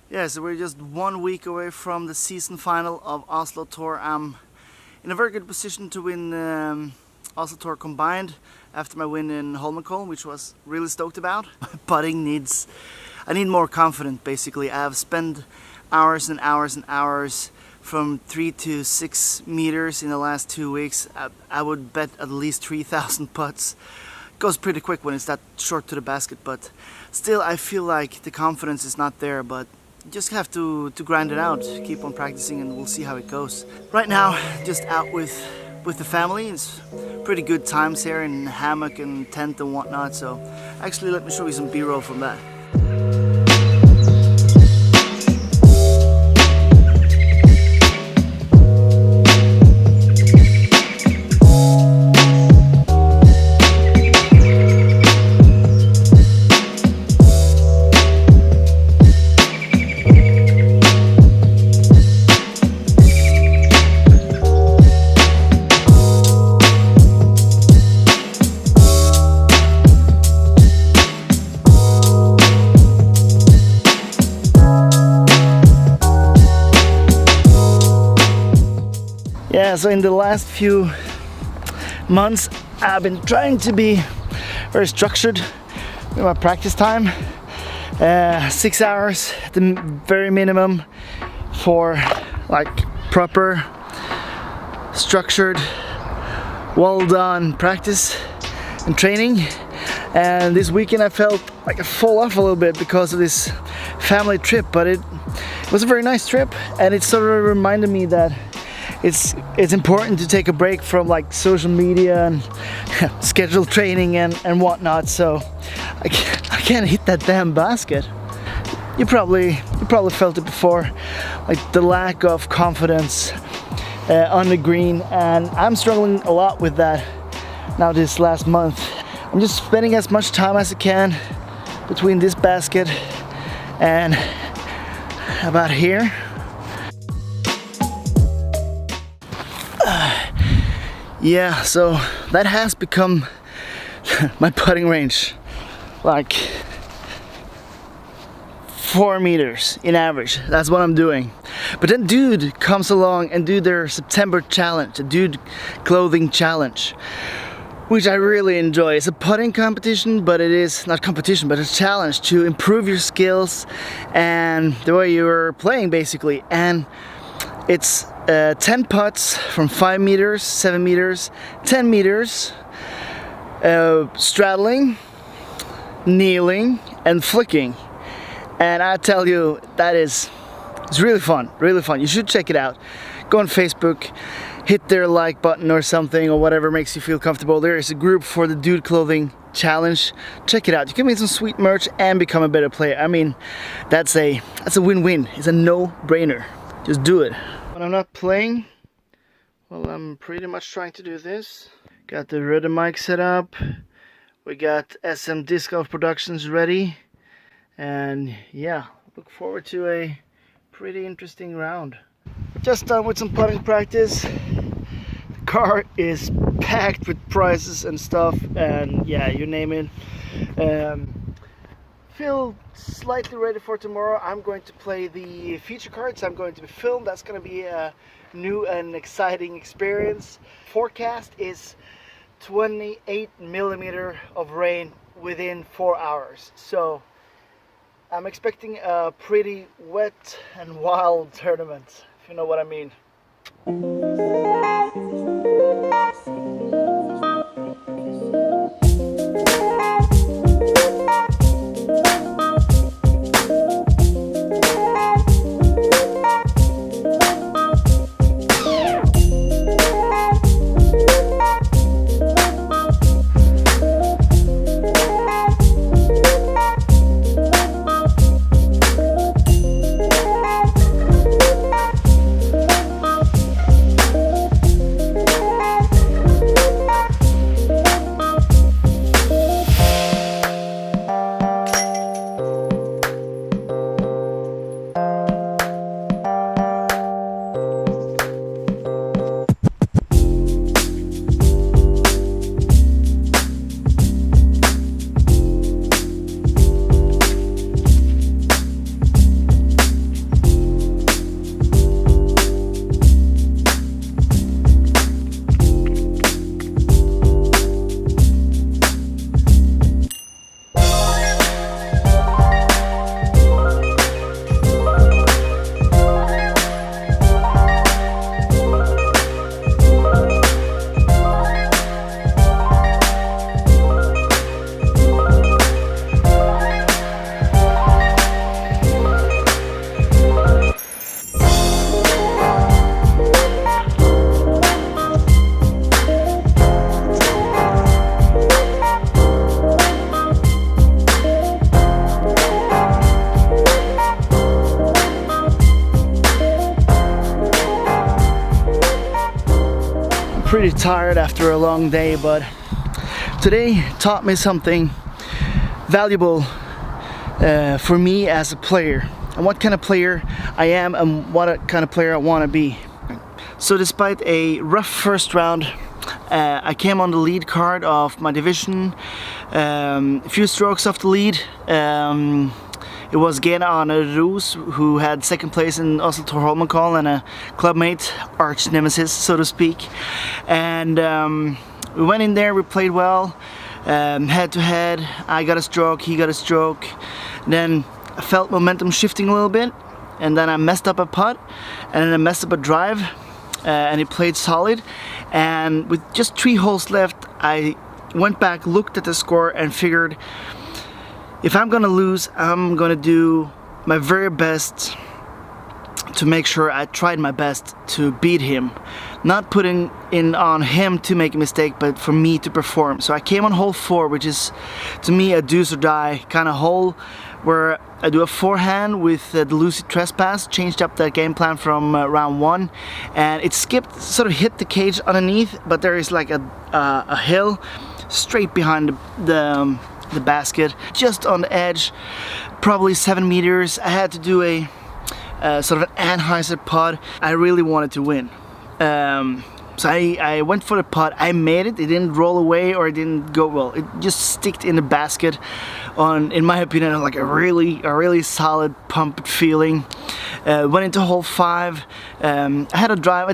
Yeah, so we're just 1 week away from the season final of Oslo Tour. I'm in a very good position to win Oslo Tour combined after my win in Holmenkollen, which was really stoked about. Putting I need more confidence basically. I've spent hours and hours and hours from 3 to 6 meters in the last 2 weeks. I would bet at least 3,000 putts. It goes pretty quick when it's that short to the basket, but still I feel like the confidence is not there, but you just have to grind it out, keep on practicing, and we'll see how it goes. Right now, just out with the family. It's pretty good times here in hammock and tent and whatnot, so actually let me show you some B-roll from that. Yeah, so in the last few months I've been trying to be very structured with my practice time. 6 hours at the very minimum for like proper, structured, well done practice and training. And this weekend I felt like I fall off a little bit because of this family trip, but it was a very nice trip, and it sort of reminded me that it's important to take a break from like social media and scheduled training and whatnot. So I can't hit that damn basket. You probably felt it before, like the lack of confidence on the green, and I'm struggling a lot with that now this last month. I'm just spending as much time as I can between this basket and about here. Yeah, so that has become my putting range, like 4 meters in average. That's what I'm doing. But then dude comes along and do their September challenge, the dude clothing challenge, which I really enjoy. It's a putting competition, but it is not competition, but a challenge to improve your skills and the way you're playing basically. And it's 10 putts from 5 meters, 7 meters, 10 meters, straddling, kneeling, and flicking. And I tell you, it's really fun, really fun. You should check it out. Go on Facebook, hit their like button or something, or whatever makes you feel comfortable. There is a group for the Dude Clothing Challenge. Check it out. You can make some sweet merch and become a better player. I mean, that's a win-win. It's a no-brainer. Just do it. When I'm not playing, well, I'm pretty much trying to do this. Got the rhythm mic set up. We got SM Disc Golf Productions ready. And yeah, look forward to a pretty interesting round. Just done with some putting practice. The car is packed with prizes and stuff, and yeah, you name it. Feel slightly ready for tomorrow. I'm going to play the feature cards. I'm going to be filmed. That's going to be a new and exciting experience. Forecast is 28 millimeter of rain within 4 hours. So I'm expecting a pretty wet and wild tournament, if you know what I mean. pretty tired after a long day, but today taught me something valuable for me as a player, and what kind of player I am and what kind of player I want to be. So despite a rough first round, I came on the lead card of my division, a few strokes off the lead. It was Arne Roos who had second place in Oslo Tour Holmenkollen, and a clubmate, arch nemesis so to speak. And we went in there, we played well, head to head. I got a stroke, he got a stroke. Then I felt momentum shifting a little bit, and then I messed up a putt, and then I messed up a drive, and it played solid. And with just 3 holes left, I went back, looked at the score, and figured, if I'm gonna lose, I'm gonna do my very best to make sure I tried my best to beat him. Not putting in on him to make a mistake, but for me to perform. So I came on hole 4, which is to me a deuce or die kind of hole, where I do a forehand with the Lucid Trespass, changed up the game plan from round 1, and it skipped, sort of hit the cage underneath, but there is like a hill straight behind the basket, just on the edge, probably 7 meters. I had to do a sort of an Anheuser putt. I really wanted to win. So I went for the putt. I made it. It didn't roll away, or it didn't go well. It just sticked in the basket. In my opinion, like a really solid pumped feeling. Went into hole 5. I had a drive.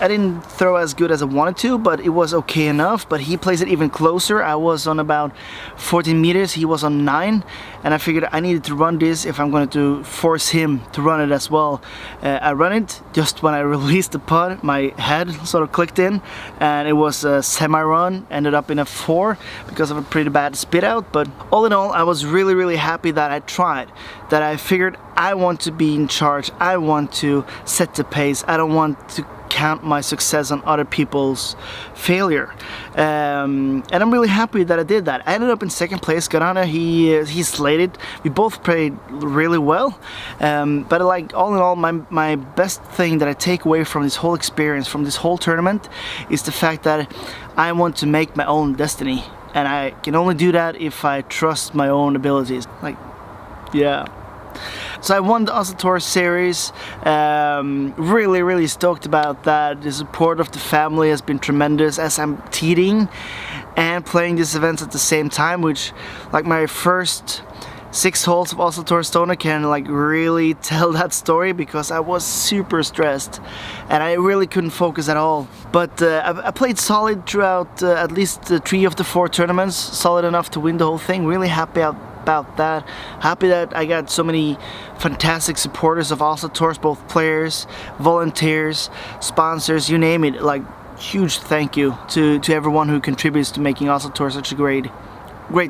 I didn't throw as good as I wanted to, but it was okay enough. But he plays it even closer. I was on about 14 meters, he was on 9, and I figured I needed to run this if I'm going to force him to run it as well. I ran it just when I released the putt, my head sort of clicked in, and it was a semi-run, ended up in a 4 because of a pretty bad spit out. But all in all, I was really happy that I tried, that I figured I want to be in charge, I want to set the pace, I don't want to count my success on other people's failure, and I'm really happy that I did that. I ended up in second place. Garane, he slayed it. We both played really well, but like all in all, my best thing that I take away from this whole experience, from this whole tournament, is the fact that I want to make my own destiny, and I can only do that if I trust my own abilities. Like, yeah. So I won the Oslo Tour series, really stoked about that. The support of the family has been tremendous, as I'm teeting and playing these events at the same time, which, like, my first 6 holes of Oslo Tour Stovner can like really tell that story, because I was super stressed and I really couldn't focus at all. But I played solid throughout at least 3 of the 4 tournaments, solid enough to win the whole thing. Really happy about that. Happy that I got so many fantastic supporters of Oslo Tours, both players, volunteers, sponsors, you name it. Like, huge thank you to everyone who contributes to making Oslo Tour such a great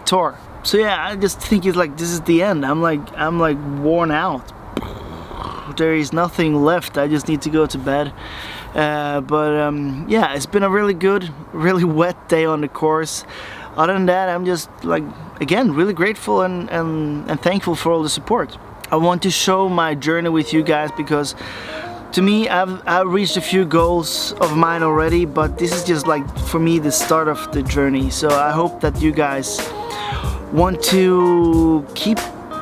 tour. So yeah, I just think it's like, this is the end. I'm like worn out. There is nothing left. I just need to go to bed. Yeah, it's been a really good, really wet day on the course. Other than that, I'm just like, again, really grateful and thankful for all the support. I want to show my journey with you guys, because to me, I've reached a few goals of mine already, but this is just like, for me, the start of the journey. So I hope that you guys want to keep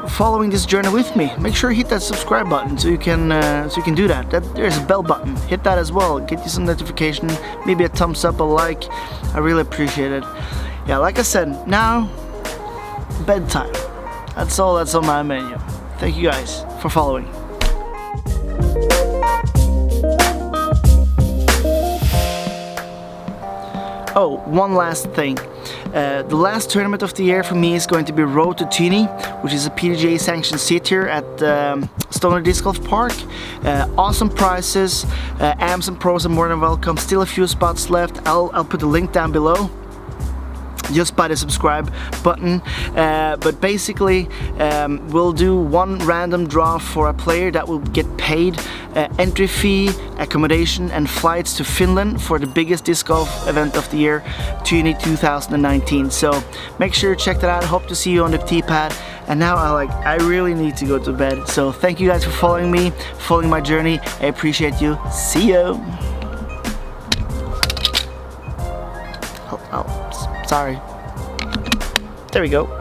following this journey with me. Make sure you hit that subscribe button so you can do that. There's a bell button. Hit that as well. Get you some notification. Maybe a thumbs up, a like. I really appreciate it. Yeah, like I said, now bedtime. That's all that's on my menu. Thank you guys for following. Oh, one last thing. The last tournament of the year for me is going to be Road to Tyni, which is a PDGA sanctioned seat here at Stovner Disc Golf Park. Awesome prizes, AMs and pros are more than welcome. Still a few spots left. I'll put the link down below. Just by the subscribe button, but basically we'll do one random draw for a player that will get paid entry fee, accommodation and flights to Finland for the biggest disc golf event of the year, Tyni 2019. So make sure to check that out. Hope to see you on the tee pad. And now I really need to go to bed. So thank you guys for following me, following my journey. I appreciate you. See you. Sorry. There we go.